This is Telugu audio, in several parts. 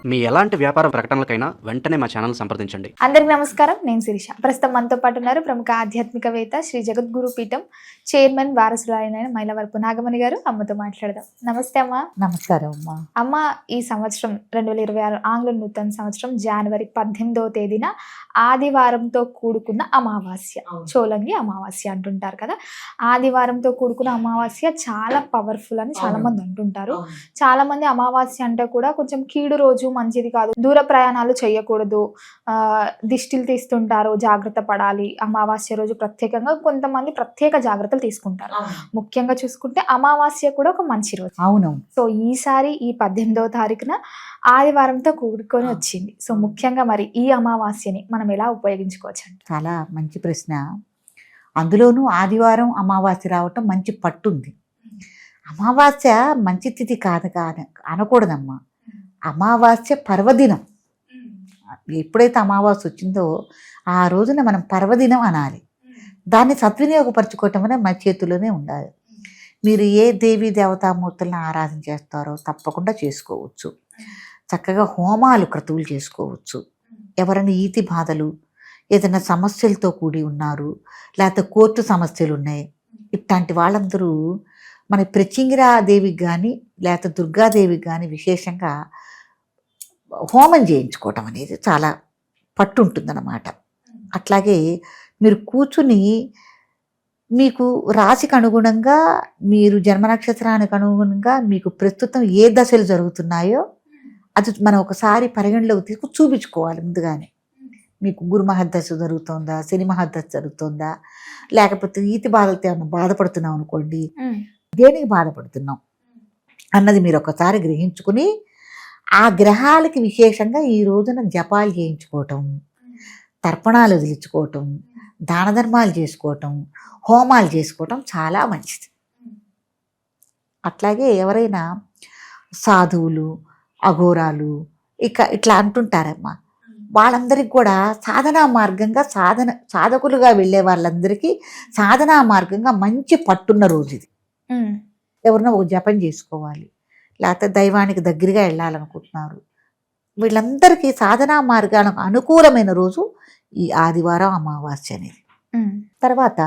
మీ ఎలాంటి వ్యాపార ప్రకటనలకైనా వెంటనే మా ఛానల్ సంప్రదించండి. అందరికి నమస్కారం. నేను శిరీష. ప్రస్తుతం మనతో పాటు ఉన్నారు ప్రముఖ ఆధ్యాత్మికవేత్త శ్రీ జగద్గురు పీఠం చైర్మన్ వారసురాలైన మైలవరపు నాగమణి గారు. అమ్మతో మాట్లాడదాం. నమస్తే అమ్మ. నమస్కారం అమ్మా. అమ్మ, ఈ సంవత్సరం 2026 ఆంగ్ల నూతన సంవత్సరం జనవరి 18వ తేదీన ఆదివారంతో కూడుకున్న అమావాస్య, చోలంగి అమావాస్య అంటుంటారు కదా. ఆదివారంతో కూడుకున్న అమావాస్య చాలా పవర్ఫుల్ అని చాలా మంది అంటుంటారు. చాలా మంది అమావాస్య అంటే కూడా కొంచెం కీడు రోజు, మంచిది కాదు, దూర ప్రయాణాలు చేయకూడదు, దిష్టిలు తీస్తుంటారు, జాగ్రత్త పడాలి. అమావాస్య రోజు ప్రత్యేకంగా కొంతమంది ప్రత్యేక జాగ్రత్తలు తీసుకుంటారు. ముఖ్యంగా చూసుకుంటే అమావాస్య కూడా ఒక మంచి రోజు. అవునవును. సో ఈసారి ఈ 18వ తారీఖున ఆదివారంతో కూడుకొని వచ్చింది. సో ముఖ్యంగా మరి ఈ అమావాస్యని మనం ఎలా ఉపయోగించుకోవచ్చు అంటే? చాలా మంచి ప్రశ్న. అందులోనూ ఆదివారం అమావాస్య రావటం మంచి పట్టుంది. అమావాస్య మంచి తిథి కాదు అనకూడదమ్మా. అమావాస్య పర్వదినం. ఎప్పుడైతే అమావాస్య వచ్చిందో ఆ రోజున మనం పర్వదినం అనాలి. దాన్ని సద్వినియోగపరచుకోవటం అనేది మన చేతుల్లోనే ఉండాలి. మీరు ఏ దేవీ దేవతామూర్తులను ఆరాధన చేస్తారో తప్పకుండా చేసుకోవచ్చు. చక్కగా హోమాలు క్రతువులు చేసుకోవచ్చు. ఎవరైనా ఈతి బాధలు, ఏదైనా సమస్యలతో కూడి ఉన్నారు, లేకపోతే కోర్టు సమస్యలు ఉన్నాయి, ఇట్లాంటి వాళ్ళందరూ మన ప్రత్యంగిరాదేవికి కానీ లేకపోతే దుర్గాదేవికి కానీ విశేషంగా హోమం చేయించుకోవటం అనేది చాలా పట్టు ఉంటుందన్నమాట. అట్లాగే మీరు కూర్చుని మీకు రాశికి అనుగుణంగా, మీరు జన్మ నక్షత్రానికి అనుగుణంగా మీకు ప్రస్తుతం ఏ దశలు జరుగుతున్నాయో అది మనం ఒకసారి పరిగణలోకి తీసుకుని చూపించుకోవాలి ముందుగానే. మీకు గురు మహద్దశ జరుగుతుందా, శని మహద్దశ జరుగుతుందా, లేకపోతే ఈతి బాధలతో ఏమన్నా బాధపడుతున్నాం అనుకోండి, దేనికి బాధపడుతున్నాం అన్నది మీరు ఒకసారి గ్రహించుకుని ఆ గ్రహాలకి విశేషంగా ఈ రోజున జపాలు చేయించుకోవటం, తర్పణాలు వదిలించుకోవటం, దాన ధర్మాలు చేసుకోవటం, హోమాలు చేసుకోవటం చాలా మంచిది. అట్లాగే ఎవరైనా సాధువులు, అఘోరాలు ఇట్లా అంటుంటారమ్మా, వాళ్ళందరికీ కూడా సాధనా మార్గంగా సాధకులుగా వెళ్ళే వాళ్ళందరికీ సాధనా మార్గంగా మంచి పట్టున్న రోజు ఇది. ఎవరన్నా ఒక జపం చేసుకోవాలి, లేకపోతే దైవానికి దగ్గరగా వెళ్ళాలనుకుంటున్నారు, వీళ్ళందరికీ సాధనా మార్గాలకు అనుకూలమైన రోజు ఈ ఆదివారం అమావాస్య అనేది. తర్వాత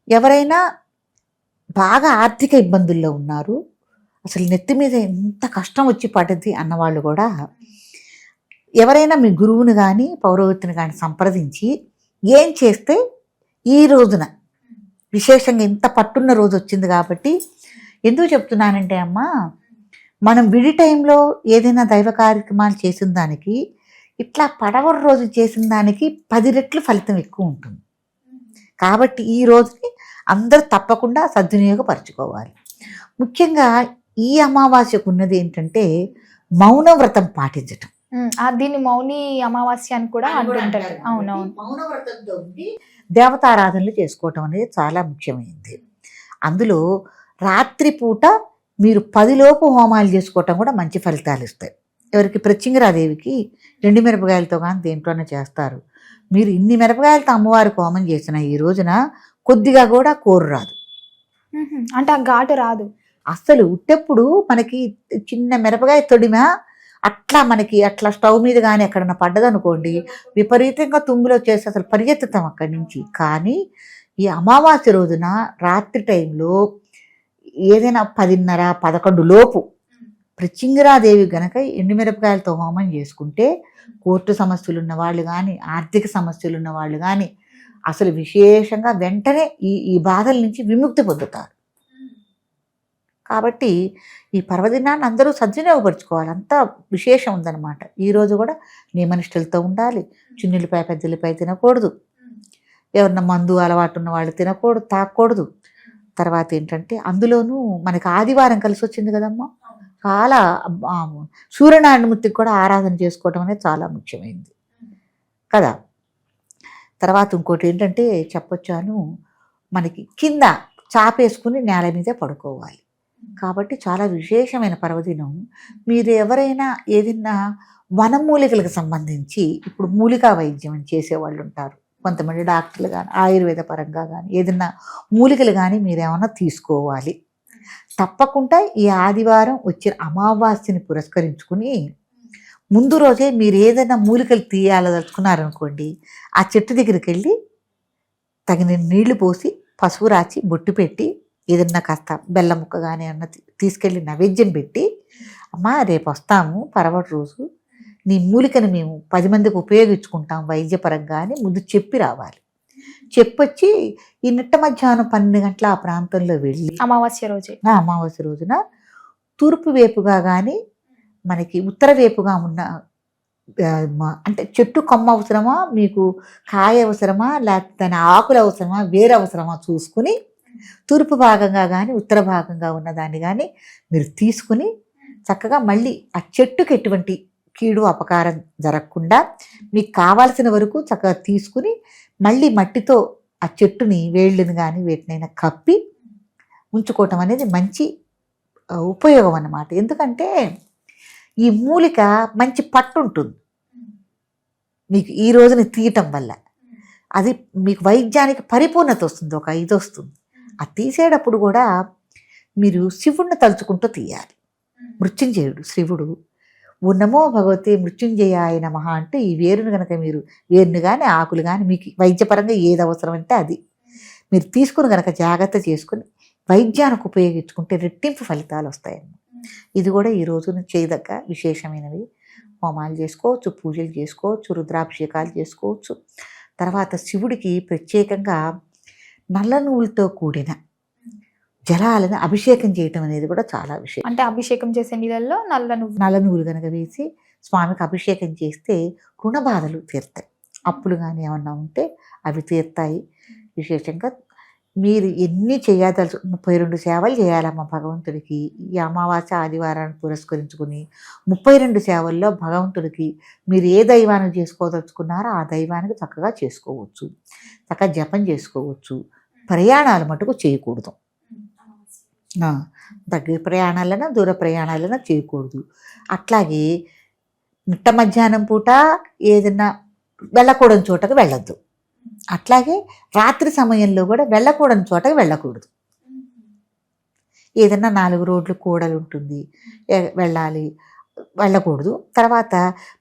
ఎవరైనా బాగా ఆర్థిక ఇబ్బందుల్లో ఉన్నారు, అసలు నెత్తి మీద ఎంత కష్టం వచ్చి పడ్డది అన్నవాళ్ళు కూడా ఎవరైనా మీ గురువుని కానీ పౌరోహితుని కానీ సంప్రదించి ఏం చేస్తే ఈ రోజున విశేషంగా ఇంత పట్టున్న రోజు వచ్చింది. కాబట్టి ఎందుకు చెప్తున్నానంటే అమ్మా, మనం విడి టైంలో ఏదైనా దైవ కార్యక్రమాలు చేసిన దానికి ఇట్లా పడవర రోజు చేసిన దానికి 10 రెట్లు ఫలితం ఎక్కువ ఉంటుంది. కాబట్టి ఈ రోజుని అందరూ తప్పకుండా సద్వినియోగపరచుకోవాలి. ముఖ్యంగా ఈ అమావాస్యకు ఉన్నది ఏంటంటే మౌనవ్రతం పాటించటం. దీన్ని మౌని అమావాస్య అని కూడా అంటుంటారు. అవునవును. మౌనవ్రతంతో ఉండి దేవతారాధనలు చేసుకోవటం అనేది చాలా ముఖ్యమైనది. అందులో రాత్రిపూట మీరు 10 లోపు హోమాలు చేసుకోవటం కూడా మంచి ఫలితాలు ఇస్తాయి. ఎవరికి ప్రత్యంగిరాదేవికి 2 మిరపకాయలతో కానీ దేంట్లోనే చేస్తారు. మీరు ఇన్ని మిరపకాయలతో అమ్మవారికి హోమం చేసిన ఈ రోజున కొద్దిగా కూడా కూర రాదు, అంటే ఆ ఘాటు రాదు అస్సలు. ఉట్టెప్పుడు మనకి చిన్న మిరపకాయ తొడిమ అట్లా స్టవ్ మీద కానీ ఎక్కడన్నా పడ్డదనుకోండి, విపరీతంగా తుమ్ములో చేసి అసలు పరిగెత్తుతాం అక్కడి నుంచి. కానీ ఈ అమావాస్య రోజున రాత్రి టైంలో ఏదైనా 10:30, 11 లోపు ప్రత్యంగిరాదేవి గనక ఎండుమిరపకాయలతో హోమం చేసుకుంటే కోర్టు సమస్యలు ఉన్న వాళ్ళు కానీ, ఆర్థిక సమస్యలు ఉన్న వాళ్ళు కానీ అసలు విశేషంగా వెంటనే ఈ బాధల నుంచి విముక్తి పొందుతారు. కాబట్టి ఈ పర్వదినాన్ని అందరూ సద్వినియోగపరచుకోవాలి. అంతా విశేషం ఉందన్నమాట. ఈరోజు కూడా నియమనిష్టలతో ఉండాలి. చిన్నులపై పెద్దలపై తినకూడదు, ఎవరన్నా మందు అలవాటు ఉన్న వాళ్ళు తినకూడదు, తాకూడదు. తర్వాత ఏంటంటే అందులోనూ మనకి ఆదివారం కలిసి వచ్చింది కదమ్మా, చాలా సూర్యనారాయణమూర్తికి కూడా ఆరాధన చేసుకోవటం అనేది చాలా ముఖ్యమైనది కదా. తర్వాత ఇంకోటి ఏంటంటే చెప్పొచ్చాను, మనకి కింద చాపేసుకుని నేల మీదే పడుకోవాలి. కాబట్టి చాలా విశేషమైన పర్వదినం. మీరు ఎవరైనా ఏదైనా వనమూలికలకు సంబంధించి, ఇప్పుడు మూలికా వైద్యం అని చేసేవాళ్ళు ఉంటారు, కొంతమంది డాక్టర్లు కానీ ఆయుర్వేద పరంగా కానీ ఏదైనా మూలికలు కానీ మీరేమన్నా తీసుకోవాలి. తప్పకుండా ఈ ఆదివారం వచ్చిన అమావాస్యని పురస్కరించుకుని ముందు రోజే మీరు ఏదైనా మూలికలు తీయాలదలుచుకున్నారనుకోండి, ఆ చెట్టు దగ్గరికి వెళ్ళి తగిన నీళ్లు పోసి పసుపు రాచి బొట్టు పెట్టి ఏదన్నా కాస్త బెల్లం ముక్క కానీ అన్న తీసుకెళ్ళి నైవేద్యం పెట్టి, అమ్మా రేపు వస్తాము పరవటి రోజు, నీ మూలికను మేము 10 మందికి ఉపయోగించుకుంటాం వైద్యపరంగా అని ముందు చెప్పి రావాలి. చెప్పొచ్చి ఈ నిట్ట మధ్యాహ్నం 12 గంటల ఆ ప్రాంతంలో వెళ్ళి అమావాస్య రోజే. అమావాస్య రోజున తూర్పు వైపుగా కానీ మనకి ఉత్తర వైపుగా ఉన్న అంటే చెట్టు కొమ్మ అవసరమా, మీకు కాయ అవసరమా, లేకపోతే దాని ఆకులు అవసరమా, వేరు అవసరమా చూసుకుని తూర్పు భాగంగా కానీ ఉత్తర భాగంగా ఉన్నదాన్ని కానీ మీరు తీసుకుని చక్కగా మళ్ళీ ఆ చెట్టుకి ఎటువంటి కీడు అపకారం జరగకుండా మీకు కావాల్సిన వరకు చక్కగా తీసుకుని మళ్ళీ మట్టితో ఆ చెట్టుని వేళ్ళని కానీ వేటినైనా కప్పి ఉంచుకోవటం అనేది మంచి ఉపయోగం అన్నమాట. ఎందుకంటే ఈ మూలిక మంచి పట్టు ఉంటుంది మీకు ఈ రోజుని తీయటం వల్ల, అది మీకు వైద్యానికి పరిపూర్ణత వస్తుంది, ఒక ఇది వస్తుంది. అది తీసేటప్పుడు కూడా మీరు శివుణ్ణి తలుచుకుంటూ తీయాలి. మృత్యుంజయుడు శివుడు, ఉన్నమో భగవతి మృత్యుంజయాయ నమః అంటే ఈ వేరును కనుక మీరు వేరును కానీ ఆకులు కానీ మీకు వైద్యపరంగా ఏది అవసరం అంటే అది మీరు తీసుకుని కనుక జాగ్రత్త చేసుకుని వైద్యానికి ఉపయోగించుకుంటే రెట్టింపు ఫలితాలు వస్తాయన్నమాట. ఇది కూడా ఈ రోజున చేయదగ్గ విశేషమైనవి. హోమాలు చేసుకోవచ్చు, పూజలు చేసుకోవచ్చు, రుద్రాభిషేకాలు చేసుకోవచ్చు. తర్వాత శివుడికి ప్రత్యేకంగా నల్ల నువ్వులతో కూడిన జలాలను అభిషేకం చేయటం అనేది కూడా చాలా విషయం. అంటే అభిషేకం చేసే నీళ్ళల్లో నల్ల నువ్వులు కనుక వేసి స్వామికి అభిషేకం చేస్తే రుణ బాధలు తీరుతాయి, అప్పులు కానీ ఏమన్నా ఉంటే అవి తీరుతాయి. విశేషంగా మీరు ఎన్ని చేయదలుచు 32 సేవలు చేయాలమ్మ భగవంతుడికి. ఈ అమావాస్య ఆదివారాన్ని పురస్కరించుకుని 32 సేవల్లో భగవంతుడికి మీరు ఏ దైవానికి చేసుకోదలుచుకున్నారో ఆ దైవానికి చక్కగా చేసుకోవచ్చు, చక్కగా జపం చేసుకోవచ్చు. ప్రయాణాలు మటుకు చేయకూడదు, దగ్గర ప్రయాణాలైనా దూర ప్రయాణాలైనా చేయకూడదు. అట్లాగే మిట్ట మధ్యాహ్నం పూట ఏదైనా వెళ్ళకూడని చోటకు వెళ్ళొద్దు. అట్లాగే రాత్రి సమయంలో కూడా వెళ్ళకూడని చోటకి వెళ్ళకూడదు. ఏదన్నా 4 రోడ్లు కూడలు ఉంటుంది, వెళ్ళకూడదు. తర్వాత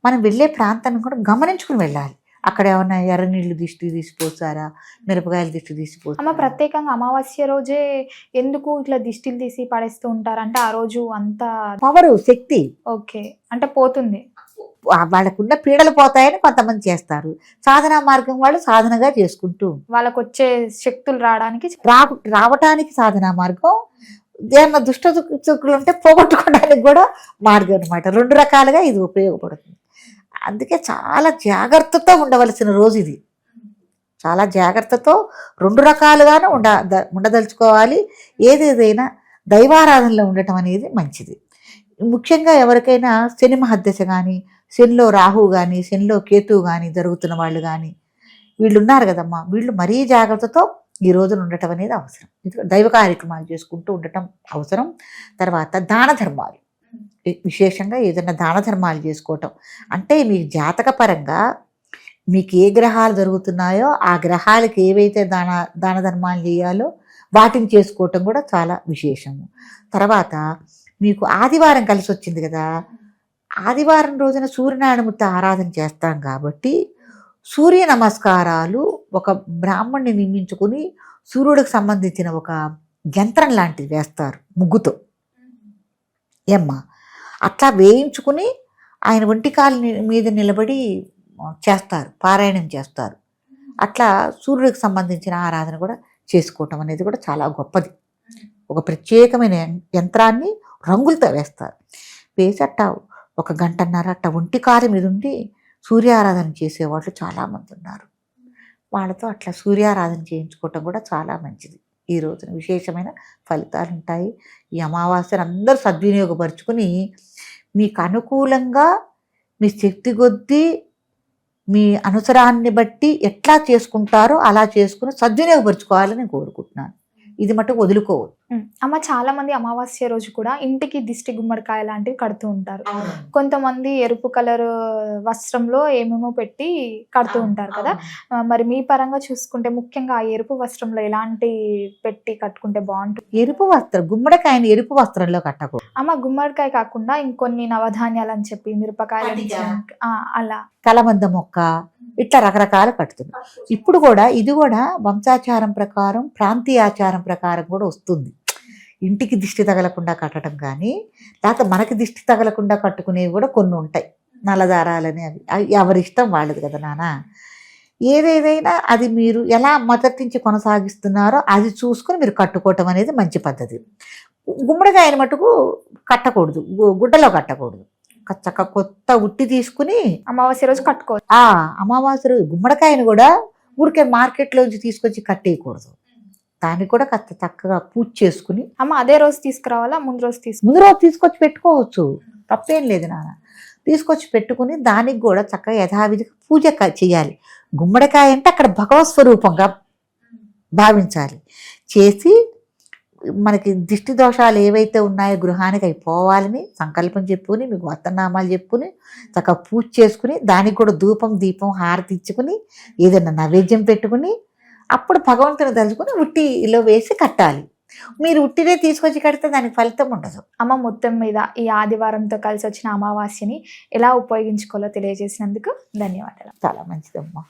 మనం వెళ్ళే ప్రాంతాన్ని కూడా గమనించుకుని వెళ్ళాలి. అక్కడ ఏమన్నా ఎర్ర నీళ్ళు దిష్టి తీసిపోతారా, మిరపకాయలు దిష్టి తీసిపోతారా. ప్రత్యేకంగా అమావాస్య రోజే ఎందుకు ఇట్లా దిష్టిలు తీసి పడేస్తూ ఉంటారు అంటే ఆ రోజు అంత పవరు శక్తి ఓకే అంటే పోతుంది, వాళ్ళకున్న పీడలు పోతాయని కొంతమంది చేస్తారు. సాధనా మార్గం వాళ్ళు సాధనగా చేసుకుంటూ వాళ్ళకు వచ్చే శక్తులు రావడానికి రావటానికి సాధనా మార్గం, ఏమన్నా దుష్ట చుక్కులు ఉంటే పోగొట్టుకోవడానికి కూడా మార్గం అనమాట. 2 రకాలుగా ఇది ఉపయోగపడుతుంది. అందుకే చాలా జాగ్రత్తతో ఉండవలసిన రోజు ఇది. చాలా జాగ్రత్తతో 2 రకాలుగానే ఉండదలుచుకోవాలి. ఏదేదైనా దైవారాధనలో ఉండటం అనేది మంచిది. ముఖ్యంగా ఎవరికైనా శని మహద్దశ కానీ, శనిలో రాహు కానీ, శనిలో కేతువు కానీ జరుగుతున్న వాళ్ళు కానీ వీళ్ళు ఉన్నారు కదమ్మా, వీళ్ళు మరీ జాగ్రత్తతో ఈ రోజున ఉండటం అనేది అవసరం. దైవ కార్యక్రమాలు చేసుకుంటూ ఉండటం అవసరం. తర్వాత దాన ధర్మాలు, విశేషంగా ఏదైనా దాన ధర్మాలు చేసుకోవటం అంటే మీకు జాతకపరంగా మీకు ఏ గ్రహాలు జరుగుతున్నాయో ఆ గ్రహాలకి ఏవైతే దాన ధర్మాలు చేయాలో వాటిని చేసుకోవటం కూడా చాలా విశేషము. తర్వాత మీకు ఆదివారం కలిసి వచ్చింది కదా, ఆదివారం రోజున సూర్యనారాయణమూర్తి ఆరాధన చేస్తాం కాబట్టి సూర్య నమస్కారాలు ఒక బ్రాహ్మణ్ణి నియమించుకుని సూర్యుడికి సంబంధించిన ఒక యంత్రం లాంటిది వేస్తారు ముగ్గుతో. ఏమ్మా అట్లా వేయించుకుని ఆయన ఒంటికాలు మీద నిలబడి చేస్తారు, పారాయణం చేస్తారు. అట్లా సూర్యుడికి సంబంధించిన ఆరాధన కూడా చేసుకోవటం అనేది కూడా చాలా గొప్పది. ఒక ప్రత్యేకమైన యంత్రాన్ని రంగులతో వేస్తారు, వేసి అట్ట 1 గంటన్నర అట్ట ఒంటికాలు మీద ఉండి సూర్యారాధన చేసేవాళ్ళు చాలామంది ఉన్నారు. వాళ్ళతో అట్లా సూర్యారాధన చేయించుకోవటం కూడా చాలా మంచిది. ఈ రోజున విశేషమైన ఫలితాలు ఉంటాయి. ఈ అమావాస్యను అందరూ సద్వినియోగపరుచుకుని మీకు అనుకూలంగా మీ శక్తి కొద్దీ మీ అనుసరాన్ని బట్టి ఎట్లా చేసుకుంటారో అలా చేసుకుని సద్వినియోగపరుచుకోవాలని కోరుకుంటున్నాను. ఇది మటుకు వదులుకోవద్దు. అమ్మ చాలా మంది అమావాస్య రోజు కూడా ఇంటికి దిష్టి గుమ్మడికాయ లాంటివి కడుతూ ఉంటారు. కొంతమంది ఎరుపు కలర్ వస్త్రంలో ఏమేమో పెట్టి కడుతూ ఉంటారు కదా. మరి మీ పరంగా చూసుకుంటే ముఖ్యంగా ఆ ఎరుపు వస్త్రంలో ఎలాంటి పెట్టి కట్టుకుంటే బాగుంటుంది? ఎరుపు వస్త్రం, గుమ్మడికాయని ఎరుపు వస్త్రంలో కట్టకూడదు. అమ్మ గుమ్మడికాయ కాకుండా ఇంకొన్ని నవధాన్యాలు అని చెప్పి మిరపకాయలు అలా కలబంద మొక్క ఇట్లా రకరకాలు కట్టుతున్నారు. ఇప్పుడు కూడా ఇది కూడా వంశాచారం ప్రకారం, ప్రాంతీయ ఆచారం ప్రకారం కూడా వస్తుంది. ఇంటికి దిష్టి తగలకుండా కట్టడం కానీ, లేకపోతే మనకి దిష్టి తగలకుండా కట్టుకునేవి కూడా కొన్ని ఉంటాయి. నల్లదారాలని అవి ఎవరి ఇష్టం వాళ్ళది కదా నాన్న. ఏదేదైనా అది మీరు ఎలా మొదటి నుంచి కొనసాగిస్తున్నారో అది చూసుకొని మీరు కట్టుకోవటం అనేది మంచి పద్ధతి. గుమ్మడికాయని మటుకు కట్టకూడదు, గుడ్డలో కట్టకూడదు. చక్క కొత్త ఉట్టి తీసుకుని అమావాస్య రోజు కట్టుకోవచ్చు. అమావాస్య రోజు గుమ్మడికాయని కూడా ఊరికే మార్కెట్లోంచి తీసుకొచ్చి కట్టేయకూడదు. దాన్ని కూడా కాస్త చక్కగా పూజ చేసుకుని అమ్మ అదే రోజు తీసుకురావాలా ముందు రోజు ముందు రోజు తీసుకొచ్చి పెట్టుకోవచ్చు, తప్పేం లేదు నాన్న. తీసుకొచ్చి పెట్టుకుని దానికి కూడా చక్కగా యథావిధిగా పూజ చేయాలి. గుమ్మడికాయ అంటే అక్కడ భగవత్ స్వరూపంగా భావించాలి. చేసి మనకి దిష్టి దోషాలు ఏవైతే ఉన్నాయో గృహానికి అవి పోవాలని సంకల్పం చెప్పుకుని, మీకు వర్తనామాలు చెప్పుకుని చక్కగా పూజ చేసుకుని, దానికి కూడా ధూపం దీపం హారతి ఇచ్చుకుని ఏదైనా నైవేద్యం పెట్టుకుని అప్పుడు భగవంతుని తలుచుకుని ఉట్టిలో వేసి కట్టాలి. మీరు ఉట్టినే తీసుకొచ్చి కడితే దానికి ఫలితం ఉండదు. అమ్మ మొత్తం మీద ఈ ఆదివారంతో కలిసి వచ్చిన అమావాస్యని ఎలా ఉపయోగించుకోవాలో తెలియజేసినందుకు ధన్యవాదాలు. చాలా మంచిదమ్మా.